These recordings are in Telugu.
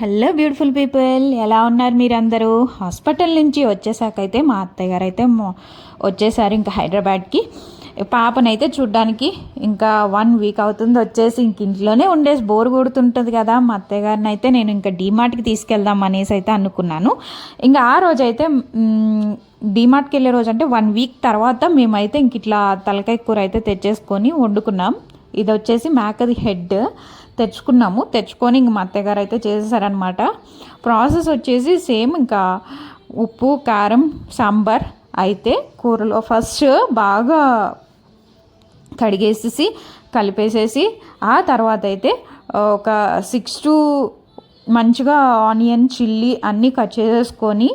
హలో బ్యూటిఫుల్ పీపుల్, ఎలా ఉన్నారు మీరందరూ? హాస్పిటల్ నుంచి వచ్చేసాకైతే మా అత్తయ్య గారు అయితే వచ్చేసారు ఇంకా హైదరాబాద్కి. పాపనైతే చూడ్డానికి ఇంకా 1 వీక్ అవుతుంది వచ్చేసి. ఇంక ఇంట్లోనే ఉండేసి బోర్ కొడుతుంటుంది కదా. మా అత్తయ్య గారిని అయితే నేను ఇంకా డీమార్ట్కి తీసుకెళ్దాం అనేసి అయితే అనుకున్నాను. ఇంకా ఆ రోజైతే డీమార్ట్కి వెళ్ళే రోజు అంటే 1 వీక్ తర్వాత మేమైతే ఇంక ఇట్లా తలకాయ కూర అయితే తెచ్చేసుకొని వండుకున్నాం. ఇది వచ్చేసి మేకది హెడ్ తెచ్చుకొని ఇంక మా అత్తగారు అయితే చేసేసారనమాట. ప్రాసెస్ వచ్చేసి సేమ్, ఇంకా ఉప్పు కారం సాంబార్ అయితే కూరలో ఫస్ట్ బాగా కడిగేసేసి కలిపేసేసి ఆ తర్వాత అయితే ఒక 6 to మంచిగా ఆనియన్ చిల్లీ అన్నీ కట్ చేసేసుకొని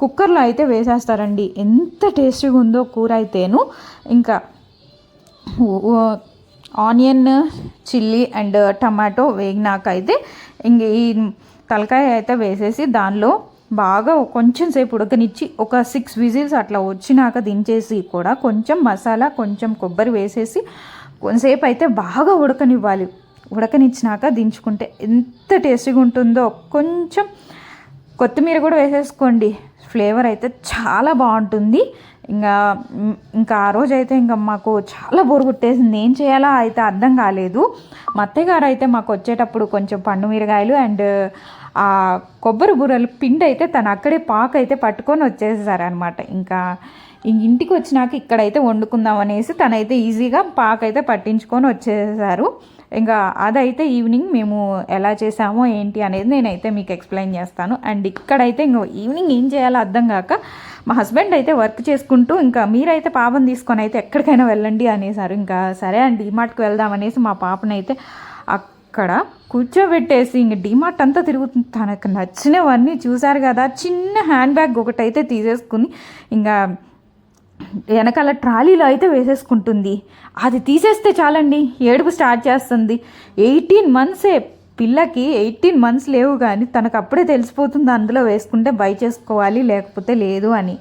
కుక్కర్లో అయితే వేసేస్తారండి. ఎంత టేస్టీగా ఉందో కూర అయితేను. ఇంకా ఆనియన్ చిల్లీ అండ్ టమాటో వేగినాక అయితే ఇంక ఈ తలకాయ అయితే వేసేసి దానిలో బాగా కొంచెం సేపు ఉడకనిచ్చి ఒక 6 విజిల్స్ అట్లా వచ్చినాక దించేసి కూడా కొంచెం మసాలా కొంచెం కొబ్బరి వేసేసి కొంతసేపు అయితే బాగా ఉడకనిచ్చినాక దించుకుంటే ఎంత టేస్టీగా ఉంటుందో. కొంచెం కొత్తిమీర కూడా వేసేసుకోండి, ఫ్లేవర్ అయితే చాలా బాగుంటుంది. ఇంకా ఆ రోజు అయితే ఇంకా మాకు చాలా బోరు కొట్టేసింది. ఏం చేయాలో అయితే అర్థం కాలేదు. మా అత్తయ్య గారు అయితే మాకు వచ్చేటప్పుడు కొంచెం పండు మిరగాయలు అండ్ ఆ కొబ్బరి బూరలు పిండి అయితే తను అక్కడే పాకు అయితే పట్టుకొని వచ్చేసారనమాట. ఇంకా ఇంటికి వచ్చినాక ఇక్కడైతే వండుకుందాం అనేసి తనైతే ఈజీగా పాకు అయితే పట్టించుకొని వచ్చేసారు. ఇంకా అదైతే ఈవినింగ్ మేము ఎలా చేసామో ఏంటి అనేది నేనైతే మీకు ఎక్స్ప్లెయిన్ చేస్తాను. అండ్ ఇక్కడైతే ఇంకా ఈవినింగ్ ఏం చేయాలో అర్థం కాక మా హస్బెండ్ అయితే వర్క్ చేసుకుంటూ ఇంకా మీరైతే పాపను తీసుకొని అయితే ఎక్కడికైనా వెళ్ళండి అనేసారు. ఇంకా సరే అండి డీమార్ట్కి వెళ్దాం అనేసి మా పాపనైతే అక్కడ కూర్చోబెట్టేసి ఇంక డీమార్ట్ అంతా తిరుగుతుంది. తనకు నచ్చినవన్నీ చూసారు కదా. చిన్న హ్యాండ్ బ్యాగ్ ఒకటైతే తీసేసుకుని ఇంకా వెనకాల ట్రాలీలో అయితే వేసేసుకుంటుంది. అది తీసేస్తే చాలండి ఏడుపు స్టార్ట్ చేస్తుంది. 18 monthsే పిల్లకి, 18 months లేవు కానీ తనకు అప్పుడే తెలిసిపోతుంది అందులో వేసుకుంటే బై చేసుకోవాలి లేకపోతే లేదు అని.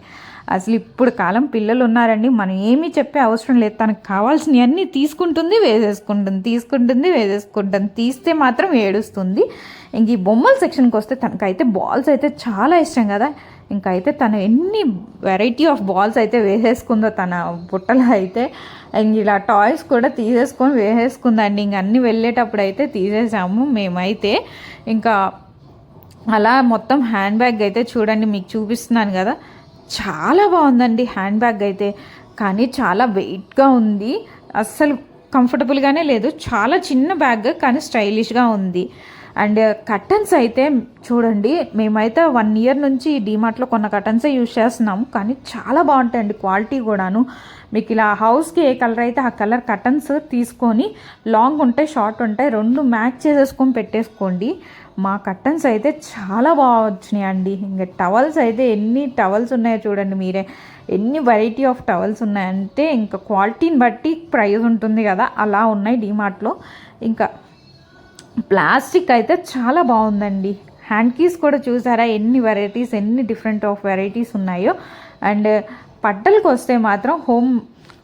అసలు ఇప్పుడు కాలం పిల్లలు ఉన్నారండి, మనం ఏమీ చెప్పే అవసరం లేదు. తనకు కావాల్సినవి అన్నీ తీసుకుంటుంది వేసేసుకుంటుంది. తీస్తే మాత్రం ఏడుస్తుంది. ఇంక ఈ బొమ్మల సెక్షన్కి వస్తే తనకైతే బాల్స్ అయితే చాలా ఇష్టం కదా. ఇంకైతే తను ఎన్ని వెరైటీ ఆఫ్ బాల్స్ అయితే వేసేసుకుందో తన బుట్టలో అయితే. ఇంక ఇలా టాయ్స్ కూడా తీసేసుకొని వేసేసుకుందండి. ఇంక అన్నీ వెళ్ళేటప్పుడు అయితే తీసేసాము మేమైతే. ఇంకా అలా మొత్తం హ్యాండ్ బ్యాగ్ అయితే చూడండి, మీకు చూపిస్తున్నాను కదా. చాలా బాగుందండి హ్యాండ్ బ్యాగ్ అయితే, కానీ చాలా వెయిట్గా ఉంది. అస్సలు కంఫర్టబుల్గానే లేదు. చాలా చిన్న బ్యాగ్ కానీ స్టైలిష్గా ఉంది. అండ్ కర్టన్స్ అయితే చూడండి, మేమైతే 1 year నుంచి డీమార్ట్లో కొన్న కర్టన్సే యూజ్ చేస్తున్నాము, కానీ చాలా బాగుంటాయండి క్వాలిటీ కూడాను. మీకు ఇలా హౌస్కి ఏ కలర్ అయితే ఆ కలర్ కర్టన్స్ తీసుకొని లాంగ్ ఉంటాయి షార్ట్ ఉంటాయి 2 మ్యాచ్ చేసేసుకొని పెట్టేసుకోండి. మా కర్టన్స్ అయితే చాలా బాగా వచ్చినాయండి. ఇంకా టవల్స్ అయితే ఎన్ని టవల్స్ ఉన్నాయో చూడండి మీరే, ఎన్ని వెరైటీ ఆఫ్ టవల్స్ ఉన్నాయంటే ఇంకా క్వాలిటీని బట్టి ప్రైస్ ఉంటుంది కదా, అలా ఉన్నాయి డీమార్ట్లో. ఇంకా ప్లాస్టిక్ అయితే చాలా బాగుందండి. హ్యాండ్ కీస్ కూడా చూసారా ఎన్ని వెరైటీస్, ఎన్ని డిఫరెంట్ ఆఫ్ వెరైటీస్ ఉన్నాయో. అండ్ బట్టలకు వస్తే మాత్రం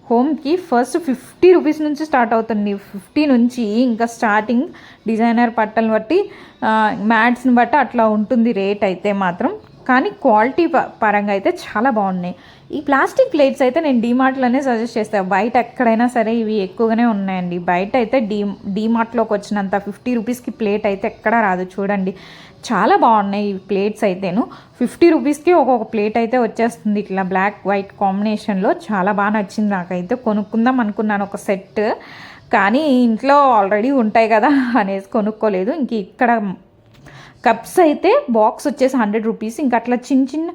హోమ్కి ఫస్ట్ 50 రూపీస్ నుంచి స్టార్ట్ అవుతుంది. 50 నుంచి ఇంకా స్టార్టింగ్ డిజైనర్ బట్టలను బట్టి మ్యాట్స్ని బట్టి అట్లా ఉంటుంది రేట్ అయితే మాత్రం. కానీ క్వాలిటీ పరంగా అయితే చాలా బాగున్నాయి. ఈ ప్లాస్టిక్ ప్లేట్స్ అయితే నేను డీమార్ట్లోనే సజెస్ట్ చేస్తాను. బయట ఎక్కడైనా సరే ఇవి ఎక్కువగానే ఉన్నాయండి. బయట అయితే డీమార్ట్లోకి వచ్చినంత 50 రూపీస్కి ప్లేట్ అయితే ఎక్కడా రాదు. చూడండి చాలా బాగున్నాయి ఈ ప్లేట్స్ అయితేను. 50 రూపీస్కి ఒక్కొక్క ప్లేట్ అయితే వచ్చేస్తుంది ఇట్లా బ్లాక్ వైట్ కాంబినేషన్లో. చాలా బాగా నచ్చింది నాకైతే. కొనుక్కుందాం అనుకున్నాను ఒక సెట్, కానీ ఇంట్లో ఆల్రెడీ ఉంటాయి కదా అనేసి కొనుక్కోలేదు. ఇంక ఇక్కడ కప్స్ అయితే బాక్స్ వచ్చేసి 100 రూపీస్. ఇంకా అట్లా చిన్న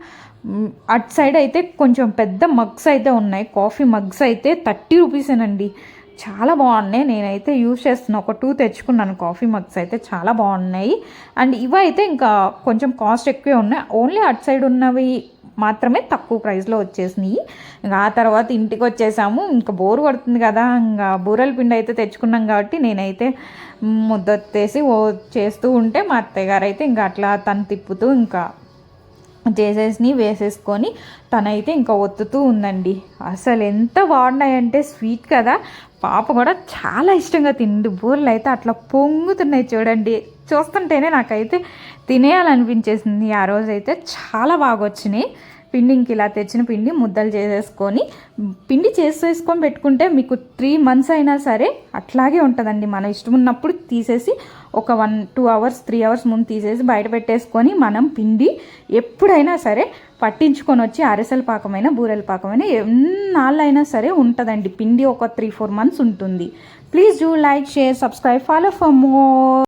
అటు సైడ్ అయితే కొంచెం పెద్ద మగ్స్ అయితే ఉన్నాయి. కాఫీ మగ్స్ అయితే 30 రూపీసేనండి. చాలా బాగున్నాయి. నేనైతే యూజ్ చేస్తున్నా, ఒక 2 తెచ్చుకున్నాను కాఫీ మగ్స్ అయితే చాలా బాగున్నాయి. అండ్ ఇవైతే ఇంకా కొంచెం కాస్ట్ ఎక్కువే ఉన్నాయి. ఓన్లీ అటు సైడ్ ఉన్నవి మాత్రమే తక్కువ ప్రైస్లో వచ్చేసినాయి. ఇంకా ఆ తర్వాత ఇంటికి వచ్చేసాము. ఇంకా బోరు పడుతుంది కదా, ఇంకా బూరెల పిండి అయితే తెచ్చుకున్నాం కాబట్టి నేనైతే ముద్దొత్తేసి చేస్తూ ఉంటే మా అత్తయ్య గారు అయితే ఇంకా అట్లా తను తిప్పుతూ ఇంకా చేసేసి వేసేసుకొని తనైతే ఇంకా ఒత్తుతూ ఉందండి. అసలు ఎంత బాగున్నాయంటే స్వీట్ కదా, పాప కూడా చాలా ఇష్టంగా తిండి. బూరెలు అయితే అట్లా పొంగుతున్నాయి చూడండి, చూస్తుంటేనే నాకైతే తినేయాలనిపించేసింది. ఆ రోజైతే చాలా బాగా వచ్చినాయి. పిండి ఇంక ఇలా తెచ్చిన పిండి ముద్దలు చేసేసుకొని పిండి చేసేసుకొని పెట్టుకుంటే మీకు 3 months అయినా సరే అట్లాగే ఉంటుందండి. మనం ఇష్టం ఉన్నప్పుడు తీసేసి ఒక 1-2 hours 3 hours ముందు తీసేసి బయట పెట్టేసుకొని మనం పిండి ఎప్పుడైనా సరే పట్టించుకొని వచ్చి అరిసెల పాకమైన బూరెల పాకమైన ఎన్నాళ్ళైనా సరే ఉంటుందండి. పిండి ఒక 3-4 months ఉంటుంది. Please do like, share, subscribe, follow for more.